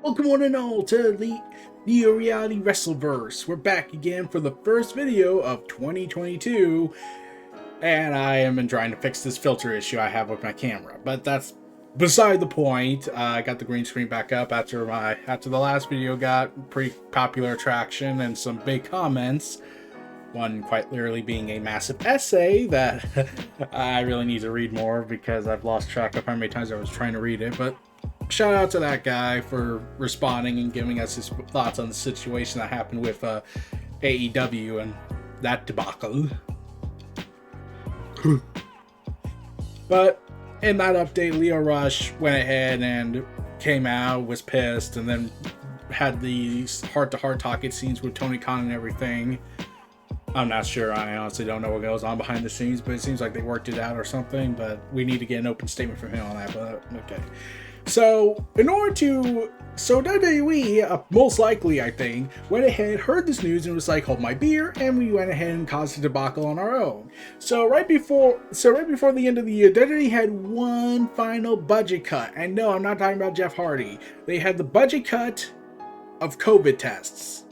Welcome one and all to the Neo Reality WrestleVerse. We're back again for the first video of 2022, and I am trying to fix this filter issue I have with my camera, but that's beside the point. I got the green screen back up after the last video got pretty popular traction and some big comments. One quite literally being a massive essay that I really need to read more because I've lost track of how many times I was trying to read it, but shout out to that guy for responding and giving us his thoughts on the situation that happened with AEW and that debacle. But in that update, Leo Rush went ahead and came out, was pissed, and then had these heart-to-heart talking scenes with Tony Khan and everything. I'm not sure. I honestly don't know what goes on behind the scenes, but it seems like they worked it out or something. But we need to get an open statement from him on that. But okay. So WWE, most likely, I think, went ahead, heard this news, and was like, hold my beer, and we went ahead and caused a debacle on our own. So right before the end of the year, WWE had one final budget cut. And no, I'm not talking about Jeff Hardy. They had the budget cut of COVID tests.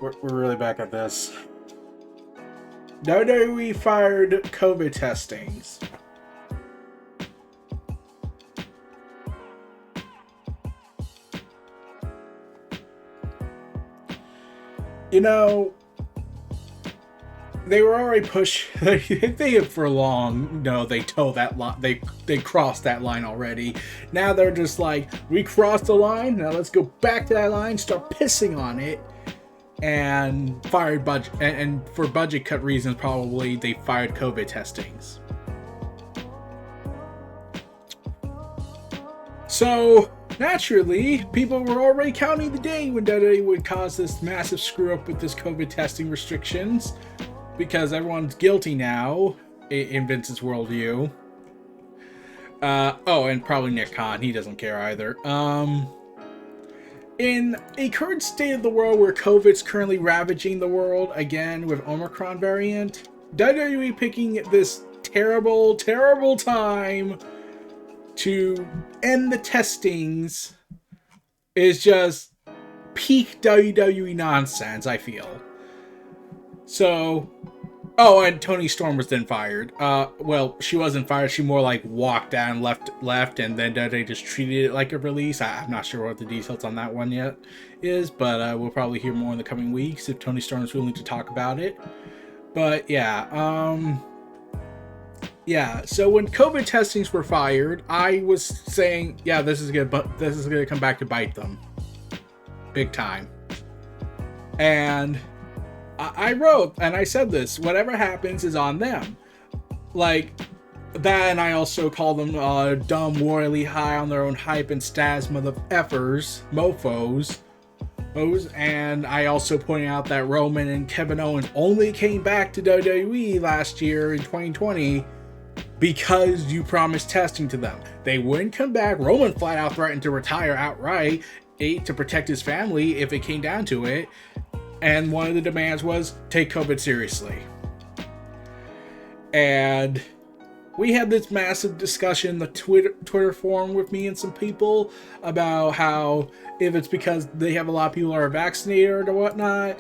We're really back at this. WWE fired COVID testings. You know, they were already they had for long. No, they told that line. They crossed that line already. Now they're just like, we crossed the line. Now let's go back to that line. Start pissing on it. And fired budget, and for budget cut reasons, probably they fired COVID testings. So naturally, people were already counting the day when WWE would cause this massive screw up with this COVID testing restrictions, because everyone's guilty now in Vince's worldview. Oh, and probably Nick Khan, he doesn't care either. In a current state of the world where COVID's currently ravaging the world again with Omicron variant, WWE picking this terrible, terrible time to end the testings is just peak WWE nonsense, I feel. So, oh, and Toni Storm was then fired. Well, she wasn't fired. She more like walked out and left, and then they just treated it like a release. I'm not sure what the details on that one yet is, but we'll probably hear more in the coming weeks if Toni Storm is willing to talk about it. But yeah, so when COVID testings were fired, I was saying, yeah, this is gonna come back to bite them, big time, and I wrote, and I said this, whatever happens is on them. Like, that, and I also call them dumb, royally high on their own hype and stats mofos. And I also pointed out that Roman and Kevin Owens only came back to WWE last year in 2020 because you promised testing to them. They wouldn't come back. Roman flat out threatened to retire outright to protect his family if it came down to it. And one of the demands was, take COVID seriously. And we had this massive discussion in the Twitter forum with me and some people about how if it's because they have a lot of people who are vaccinated or whatnot.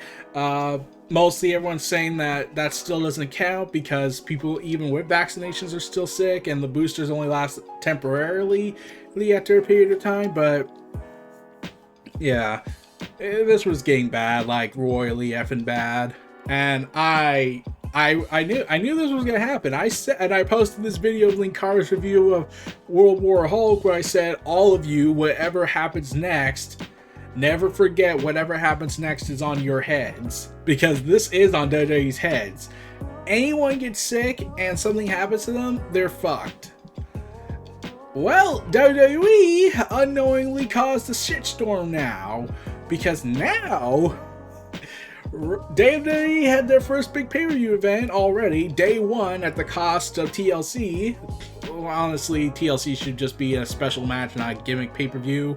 Mostly everyone's saying that still doesn't count because people even with vaccinations are still sick and the boosters only last temporarily after a period of time. But yeah, this was getting bad, like royally effing bad, and I knew this was gonna happen. I said, and I posted this video of Link Carter's review of World War Hulk, where I said, all of you, whatever happens next, never forget whatever happens next is on your heads, because this is on WWE's heads. Anyone gets sick and something happens to them, they're fucked. Well, WWE unknowingly caused a shitstorm now. Because now, WWE had their first big pay-per-view event already, day one, at the cost of TLC. Well, honestly, TLC should just be a special match, not a gimmick pay-per-view.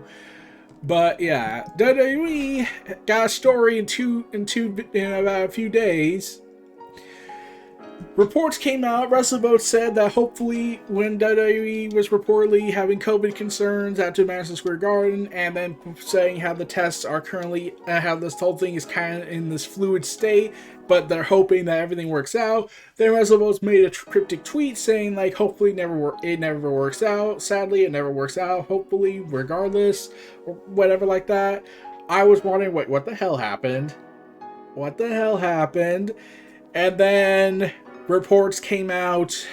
But yeah, WWE got a story in about a few days Reports came out, WrestleVerse said that hopefully when WWE was reportedly having COVID concerns at Madison Square Garden, and then saying how the tests are currently, how this whole thing is kind of in this fluid state, but they're hoping that everything works out. Then WrestleVerse made a cryptic tweet saying, like, hopefully it never works out. Sadly, it never works out. Hopefully, regardless, or whatever like that. I was wondering, wait, what the hell happened? What the hell happened? And then reports came out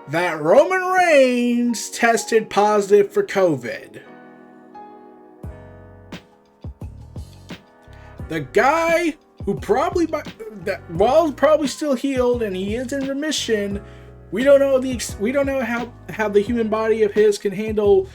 that Roman Reigns tested positive for COVID. The guy who probably still healed and he is in remission. We don't know how the human body of his can handle.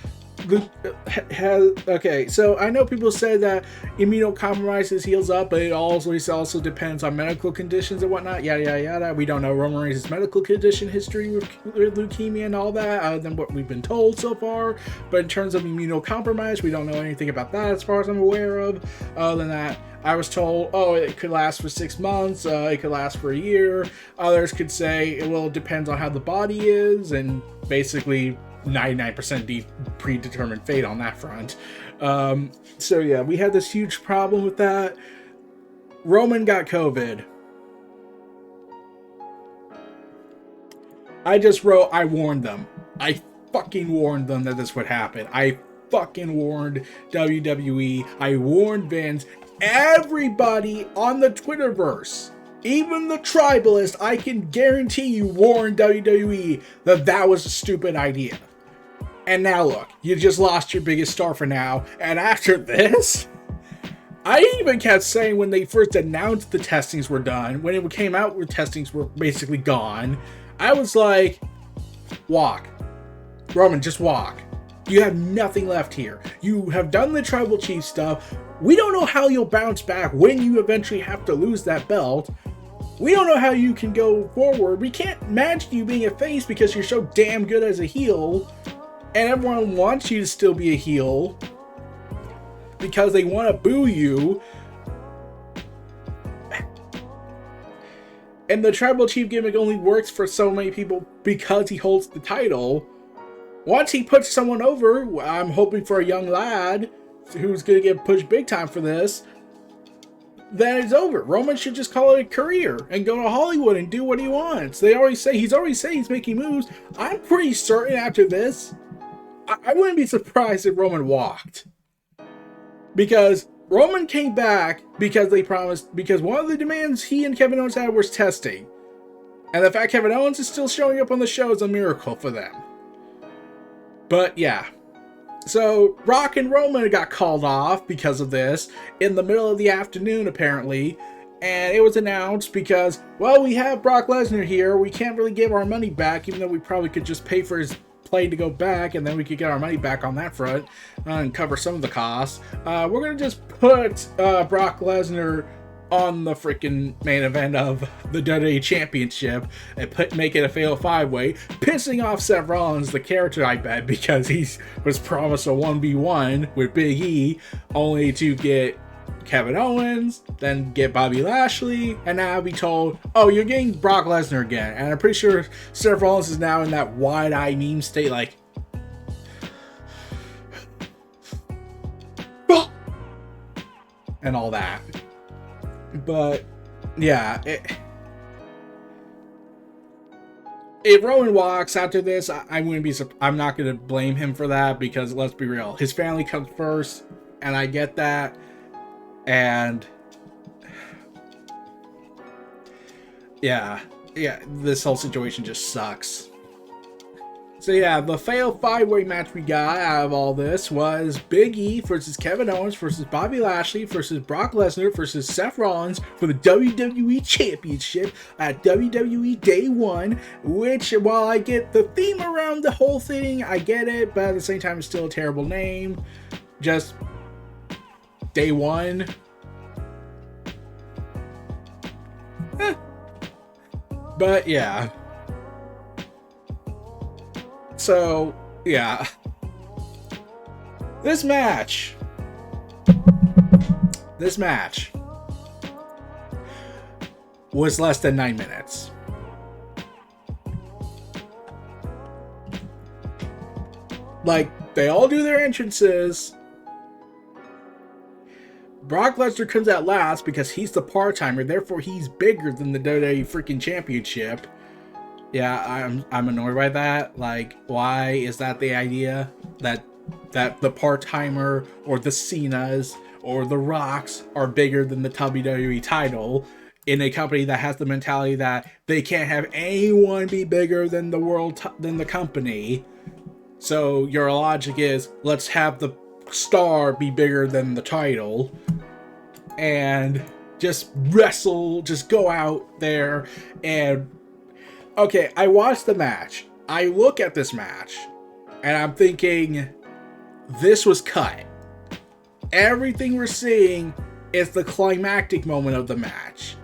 Okay, so I know people say that immunocompromises heals up, but it also depends on medical conditions and whatnot. Yada yada. We don't know Roman Reigns' medical condition history with leukemia and all that, other than what we've been told so far. But in terms of immunocompromise, we don't know anything about that as far as I'm aware of. Other than that, I was told, oh, it could last for 6 months, it could last for a year. Others could say, it depends on how the body is, and basically 99% predetermined fate on that front. So yeah, we had this huge problem with that. Roman got COVID. I just wrote, I warned them. I fucking warned them that this would happen. I fucking warned WWE. I warned Vince. Everybody on the Twitterverse, even the tribalists, I can guarantee you warned WWE that was a stupid idea. And now look, you just lost your biggest star for now. And after this, I even kept saying when they first announced the testings were done, when it came out where testings were basically gone, I was like, walk. Roman, just walk. You have nothing left here. You have done the tribal chief stuff. We don't know how you'll bounce back when you eventually have to lose that belt. We don't know how you can go forward. We can't imagine you being a face because you're so damn good as a heel. And everyone wants you to still be a heel because they want to boo you. And the tribal chief gimmick only works for so many people because he holds the title. Once he puts someone over, I'm hoping for a young lad who's going to get pushed big time for this, then it's over. Roman should just call it a career and go to Hollywood and do what he wants. He's already saying he's making moves. I'm pretty certain after this, I wouldn't be surprised if Roman walked. Because Roman came back because one of the demands he and Kevin Owens had was testing. And the fact Kevin Owens is still showing up on the show is a miracle for them. But yeah. So Brock and Roman got called off because of this in the middle of the afternoon apparently. And it was announced because, well, we have Brock Lesnar here. We can't really give our money back, even though we probably could just pay for his plane to go back, and then we could get our money back on that front and cover some of the costs. We're going to just put Brock Lesnar on the freaking main event of the WWE Championship and make it a fatal 5-way, pissing off Seth Rollins, the character, I bet, because he was promised a 1v1 with Big E, only to get Kevin Owens, then get Bobby Lashley, and now be told, oh, you're getting Brock Lesnar again. And I'm pretty sure Seth Rollins is now in that wide-eye meme state, like, and all that. But yeah, if Roman walks after this, I wouldn't be. I'm not going to blame him for that, because let's be real, his family comes first, and I get that. And yeah, this whole situation just sucks. So yeah, the failed 5-way match we got out of all this was Big E versus Kevin Owens versus Bobby Lashley versus Brock Lesnar versus Seth Rollins for the WWE Championship at WWE Day 1, which, while I get the theme around the whole thing, I get it, but at the same time it's still a terrible name. Just Day 1. But yeah. So, yeah. This match was less than 9 minutes. Like, they all do their entrances. Brock Lesnar comes out last because he's the part-timer, therefore he's bigger than the WWE freaking championship. Yeah, I'm annoyed by that. Like, why is that the idea? That the part-timer or the Cenas or the Rocks are bigger than the WWE title in a company that has the mentality that they can't have anyone be bigger than than the company. So your logic is, let's have the star be bigger than the title and just wrestle, just go out there and... Okay, I watched the match. I look at this match and I'm thinking, this was cut. Everything we're seeing is the climactic moment of the match.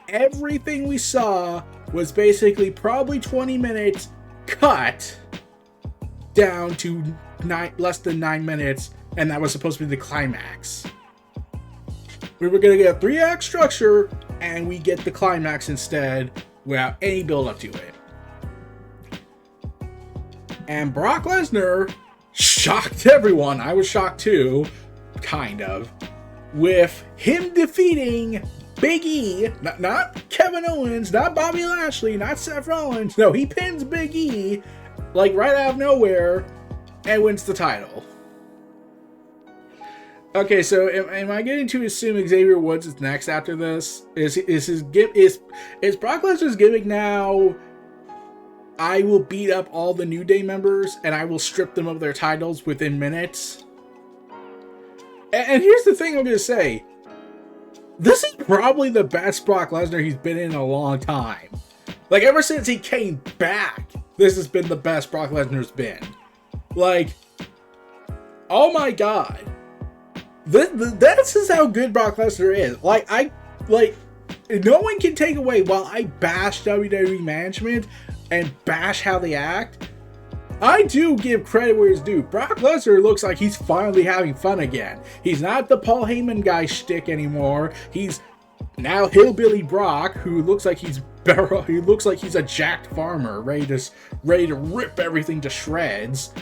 Everything we saw was basically probably 20 minutes cut down to less than 9 minutes, and that was supposed to be the climax. We were going to get a 3-act structure, and we get the climax instead without any build up to it. And Brock Lesnar shocked everyone. I was shocked too, kind of, with him defeating Big E, not Kevin Owens, not Bobby Lashley, not Seth Rollins. No, he pins Big E, like, right out of nowhere, and wins the title. Okay, so am I getting to assume Xavier Woods is next after this? Is Brock Lesnar's gimmick now, I will beat up all the New Day members and I will strip them of their titles within minutes? And here's the thing I'm going to say. This is probably the best Brock Lesnar he's been in a long time. Like, ever since he came back, this has been the best Brock Lesnar's been. Like, oh my god. This is how good Brock Lesnar is. Like, no one can take away, while I bash WWE management and bash how they act, I do give credit where it's due. Brock Lesnar looks like he's finally having fun again. He's not the Paul Heyman guy shtick anymore. He's now Hillbilly Brock, who looks like he's a jacked farmer, ready to rip everything to shreds.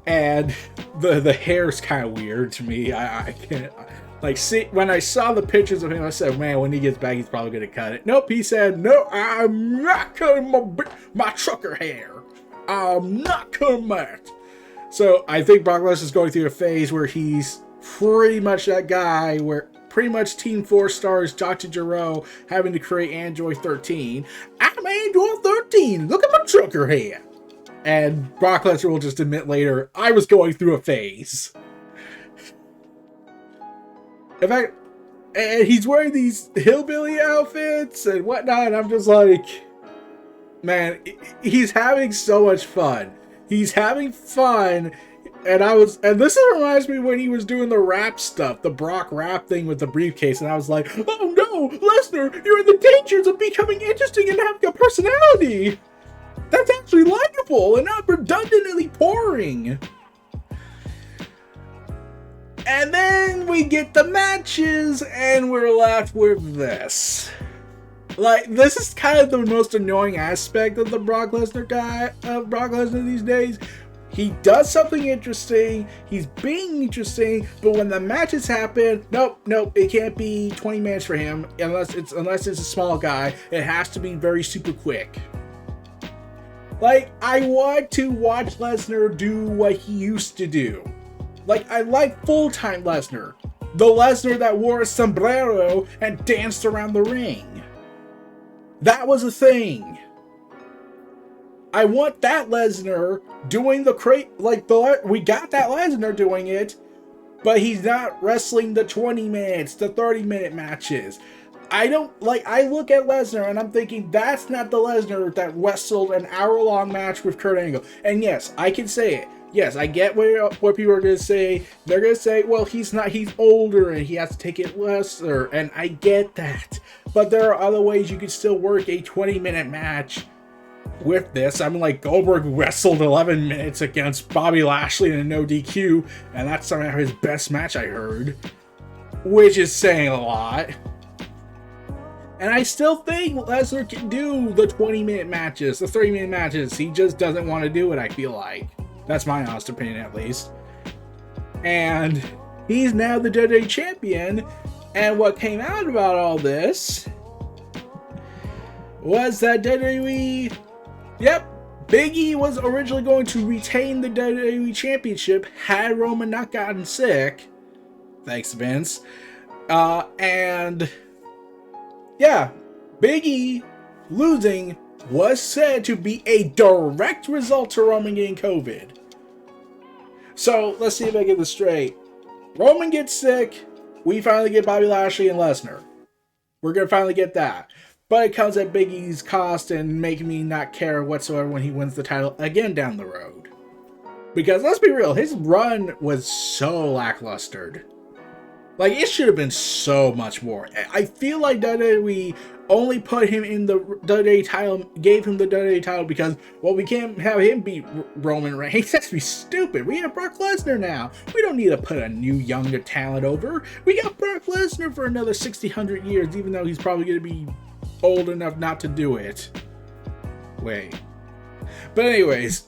And the hair's kind of weird to me. I can't, like, see, when I saw the pictures of him, I said, man, when he gets back, he's probably gonna cut it. Nope, he said, no, I'm not cutting my trucker hair. I'm not cutting that. So I think Brock Lesnar's going through a phase where he's pretty much that guy where pretty much Team 4 stars Dr. Giroux having to create Android 13. I'm Android 13. Look at my trucker hair. And Brock Lesnar will just admit later, I was going through a phase. In fact, and he's wearing these hillbilly outfits and whatnot, and I'm just like, man, he's having so much fun. He's having fun, and this reminds me when he was doing the rap stuff, the Brock rap thing with the briefcase, and I was like, oh no, Lesnar, you're in the dangers of becoming interesting and having a personality. That's actually likable and not redundantly boring. And then we get the matches, and we're left with this. Like, this is kind of the most annoying aspect of the Brock Lesnar these days. He does something interesting, he's being interesting, but when the matches happen, nope, it can't be 20 minutes for him unless it's a small guy. It has to be very super quick. Like, I want to watch Lesnar do what he used to do. Like, I like full-time Lesnar. The Lesnar that wore a sombrero and danced around the ring. That was a thing. I want that Lesnar doing we got that Lesnar doing it, but he's not wrestling the 20 minutes, the 30-minute matches. I look at Lesnar and I'm thinking, that's not the Lesnar that wrestled an hour-long match with Kurt Angle. And yes, I can say it. Yes, I get what people are going to say. They're going to say, well, he's older and he has to take it lesser. And I get that. But there are other ways you can still work a 20-minute match with this. I mean, like, Goldberg wrestled 11 minutes against Bobby Lashley in a no DQ. And that's somehow his best match, I heard. Which is saying a lot. And I still think Lesnar can do the 20-minute matches, the 30-minute matches. He just doesn't want to do it, I feel like. That's my honest opinion, at least. And he's now the WWE champion. And what came out about all this was that WWE, Big E was originally going to retain the WWE Championship had Roman not gotten sick. Thanks, Vince. And Big E losing was said to be a direct result to Roman getting COVID. So let's see if I get this straight. Roman gets sick. We finally get Bobby Lashley and Lesnar. We're going to finally get that. But it comes at Big E's cost and making me not care whatsoever when he wins the title again down the road. Because let's be real, his run was so lackluster. Like, it should have been so much more. I feel like WWE only put him in the WWE title, gave him the WWE title because, well, we can't have him beat Roman Reigns. That's be stupid. We have Brock Lesnar now. We don't need to put a new, younger talent over. We got Brock Lesnar for another 60, 100 years, even though he's probably going to be old enough not to do it. Wait. But anyways.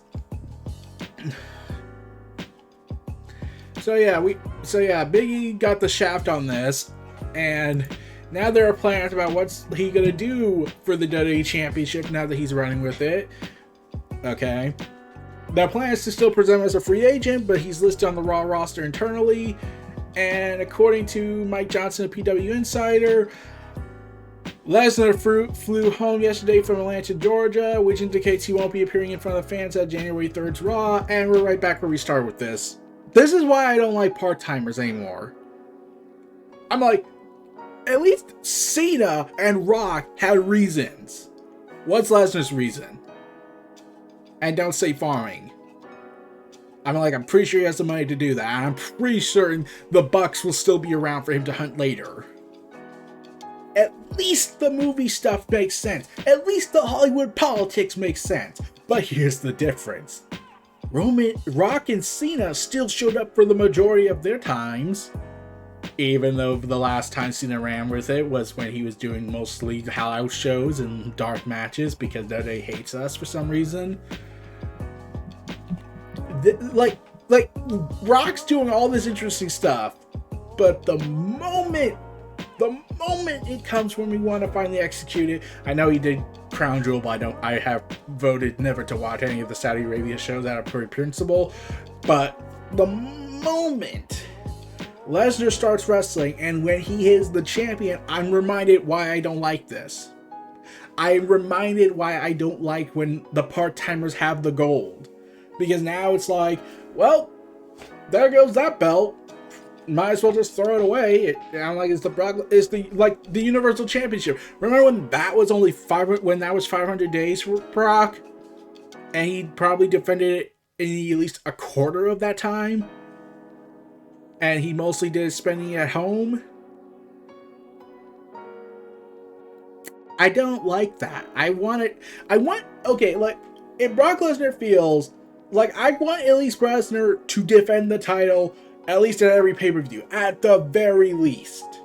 So Big E got the shaft on this, and now there are plans about what's he gonna do for the WWE Championship now that he's running with it. Okay. The plan is to still present him as a free agent, but he's listed on the Raw roster internally. And according to Mike Johnson, a PW Insider, Lesnar flew home yesterday from Atlanta, Georgia, which indicates he won't be appearing in front of the fans at January 3rd's Raw. And we're right back where we started with this. This is why I don't like part-timers anymore. I'm like, at least Cena and Rock had reasons. What's Lesnar's reason? And don't say farming. I'm pretty sure he has the money to do that. And I'm pretty certain the Bucks will still be around for him to hunt later. At least the movie stuff makes sense. At least the Hollywood politics makes sense. But here's the difference. Rock and Cena still showed up for the majority of their times. Even though the last time Cena ran with it was when he was doing mostly house shows and dark matches because WWE hates us for some reason. Rock's doing all this interesting stuff, but the moment it comes when we want to finally execute it, I know he did Crown Jewel, but I have voted never to watch any of the Saudi Arabia shows out of pure principle. But the moment Lesnar starts wrestling and when he is the champion, I'm reminded why I don't like this. I'm reminded why I don't like when the part-timers have the gold. Because now it's like, well, there goes that belt. Might as well just throw it away. It's the Universal Championship. Remember when that was only 500 days for Brock, and he probably defended it in at least a quarter of that time, and he mostly did spending it at home. I don't like that. If Brock Lesnar feels like I want at least Lesnar to defend the title. At least at every pay-per-view. At the very least.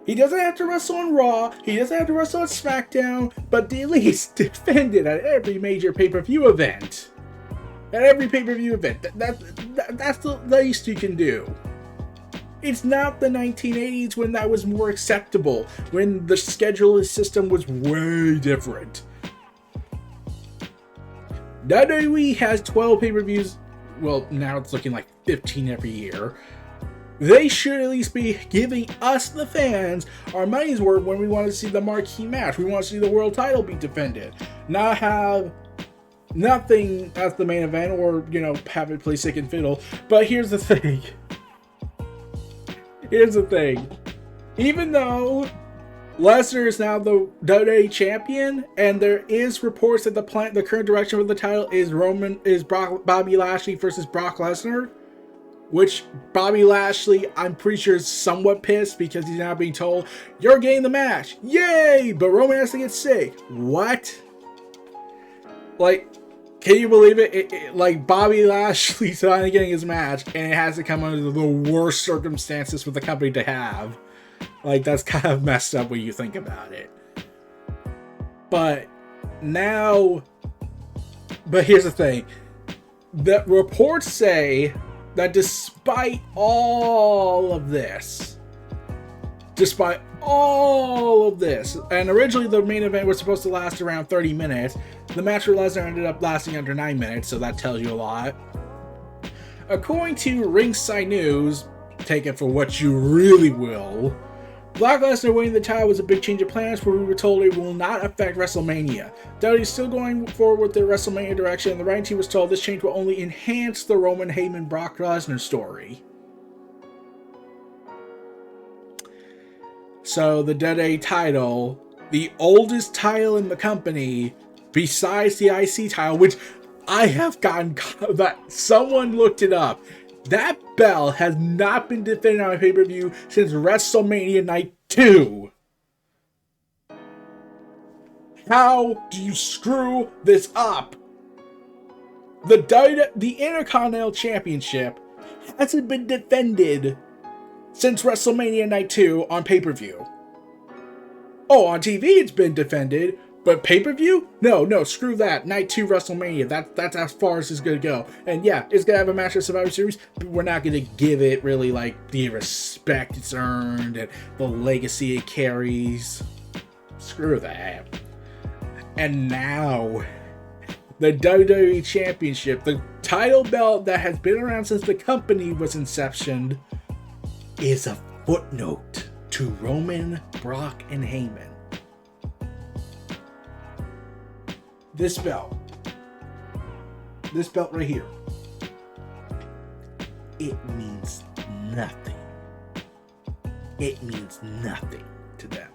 He doesn't have to wrestle on Raw. He doesn't have to wrestle on SmackDown. But at least defend it at every major pay-per-view event. At every pay-per-view event. That's the least you can do. It's not the 1980s when that was more acceptable. When the schedule system was way different. WWE has 12 pay-per-views. Well, now it's looking like 15 every year. They should at least be giving us, the fans, our money's worth when we want to see the marquee match. We want to see the world title be defended. Not have nothing as the main event or, have it play second fiddle. But here's the thing. Even though Lesnar is now the WWE champion, and there is reports that the current direction of the title is Bobby Lashley versus Brock Lesnar, which Bobby Lashley, I'm pretty sure, is somewhat pissed because he's now being told, you're getting the match, yay, but Roman has to get sick. What? Can you believe it? Bobby Lashley's finally getting his match, and it has to come under the worst circumstances for the company to have. That's kind of messed up when you think about it. But here's the thing. The reports say that despite all of this, and originally the main event was supposed to last around 30 minutes, the match for Lesnar ended up lasting under 9 minutes, so that tells you a lot. According to Ringside News, take it for what you really will, Brock Lesnar winning the title was a big change of plans, where we were told it will not affect WrestleMania. WWE is still going forward with their WrestleMania direction, and the writing team was told this change will only enhance the Roman Heyman Brock Lesnar story. So the WWE title, the oldest title in the company, besides the IC title, which I have gotten that someone looked it up. That belt has not been defended on a pay-per-view since WrestleMania Night 2. How do you screw this up? The Intercontinental Championship hasn't been defended since WrestleMania Night 2 on pay-per-view. Oh, on TV it's been defended, but pay-per-view? No, screw that. Night 2 WrestleMania, that's as far as it's gonna go. And yeah, it's gonna have a match of Survivor Series, but we're not gonna give it really like the respect it's earned and the legacy it carries. Screw that. And now, the WWE Championship, the title belt that has been around since the company was inceptioned, is a footnote to Roman, Brock, and Heyman. This belt right here, it means nothing. It means nothing to them.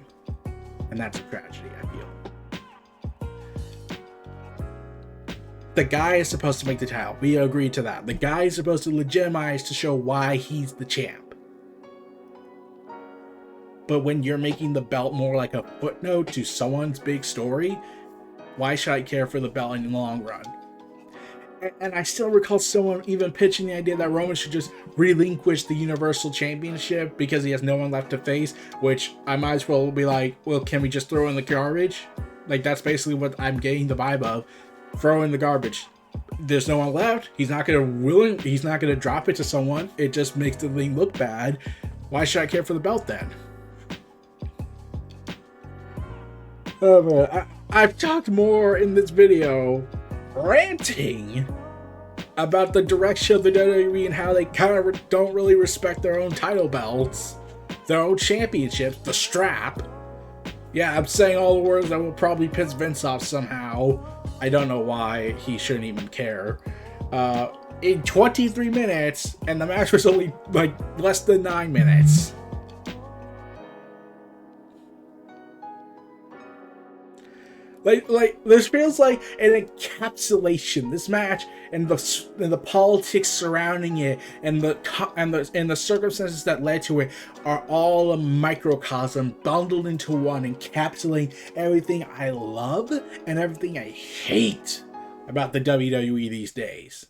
And that's a tragedy, I feel. The guy is supposed to make the title. We agree to that. The guy is supposed to legitimize to show why he's the champ. But when you're making the belt more like a footnote to someone's big story, why should I care for the belt in the long run? And I still recall someone even pitching the idea that Roman should just relinquish the Universal Championship because he has no one left to face, which I might as well be like, well, can we just throw in the garbage? Like, that's basically what I'm getting the vibe of. Throw in the garbage. There's no one left. He's not gonna drop it to someone. It just makes the thing look bad. Why should I care for the belt then? Oh man, I've talked more in this video, ranting about the direction of the WWE and how they kind of don't really respect their own title belts, their own championships, the strap. Yeah, I'm saying all the words that will probably piss Vince off somehow. I don't know why. He shouldn't even care. In 23 minutes, and the match was only like less than 9 minutes. Like this feels like an encapsulation. This match and the politics surrounding it and the circumstances that led to it are all a microcosm bundled into one, encapsulating everything I love and everything I hate about the WWE these days.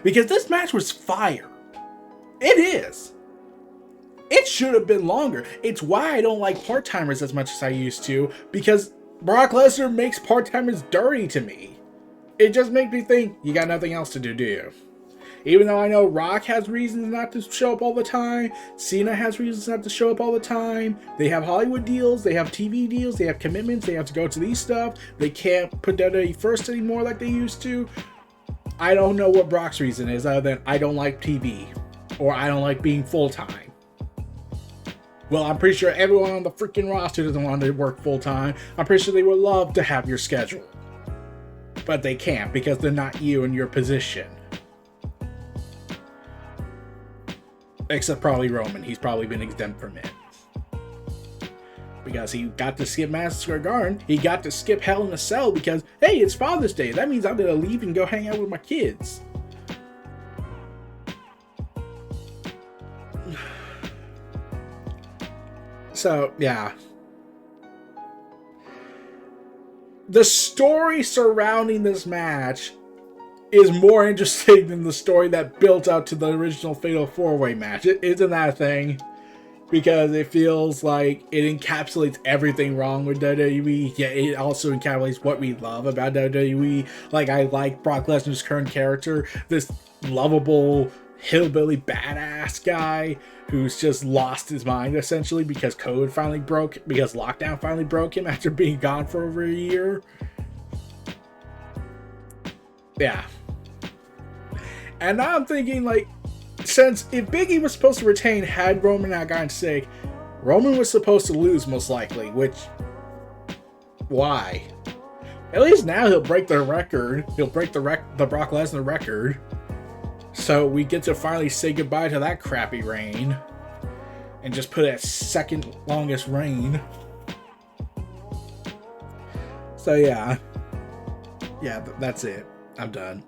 Because this match was fire. It is. It should have been longer. It's why I don't like part-timers as much as I used to, because Brock Lesnar makes part-timers dirty to me. It just makes me think, you got nothing else to do, do you? Even though I know Rock has reasons not to show up all the time, Cena has reasons not to show up all the time, they have Hollywood deals, they have TV deals, they have commitments, they have to go to these stuff, they can't put WWE first anymore like they used to. I don't know what Brock's reason is other than I don't like TV, or I don't like being full-time. Well, I'm pretty sure everyone on the freaking roster doesn't want to work full-time. I'm pretty sure they would love to have your schedule. But they can't because they're not you in your position. Except probably Roman. He's probably been exempt from it. Because he got to skip Madison Square Garden. He got to skip Hell in a Cell because, hey, it's Father's Day. That means I'm going to leave and go hang out with my kids. So, yeah. The story surrounding this match is more interesting than the story that built out to the original Fatal 4-Way match. Isn't that a thing? because it feels like it encapsulates everything wrong with WWE. Yeah, it also encapsulates what we love about WWE. Like, I like Brock Lesnar's current character, this lovable hillbilly badass guy who's just lost his mind essentially because lockdown finally broke him after being gone for over a year. Yeah. And now I'm thinking, like, since if Big E was supposed to retain had Roman not gotten sick, Roman was supposed to lose most likely, which, why? At least now he'll break the record. He'll break the Brock Lesnar record. So we get to finally say goodbye to that crappy reign and just put it at second longest reign. So yeah, that's it. I'm done.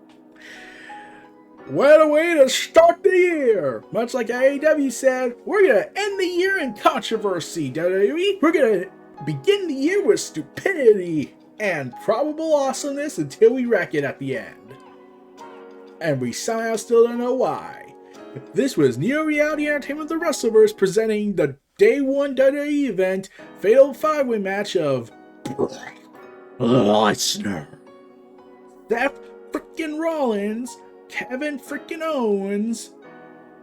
What a way to start the year! Much like AEW said, we're gonna end the year in controversy, WWE. We're gonna begin the year with stupidity and probable awesomeness until we wreck it at the end. And we somehow still don't know why. This was Neo Reality Entertainment The WrestleVerse presenting the Day 1 WWE event, Fatal 5-Way match of Brock Lesnar, Seth frickin' Rollins, Kevin frickin' Owens,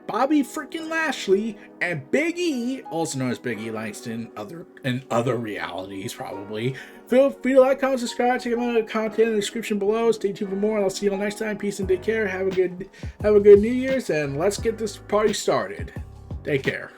Bobby frickin' Lashley, and Big E, also known as Big E Langston, in other realities probably. Feel free to like, comment, subscribe, check out the content in the description below. Stay tuned for more, and I'll see you all next time. Peace and take care. Have a good New Year's, and let's get this party started. Take care.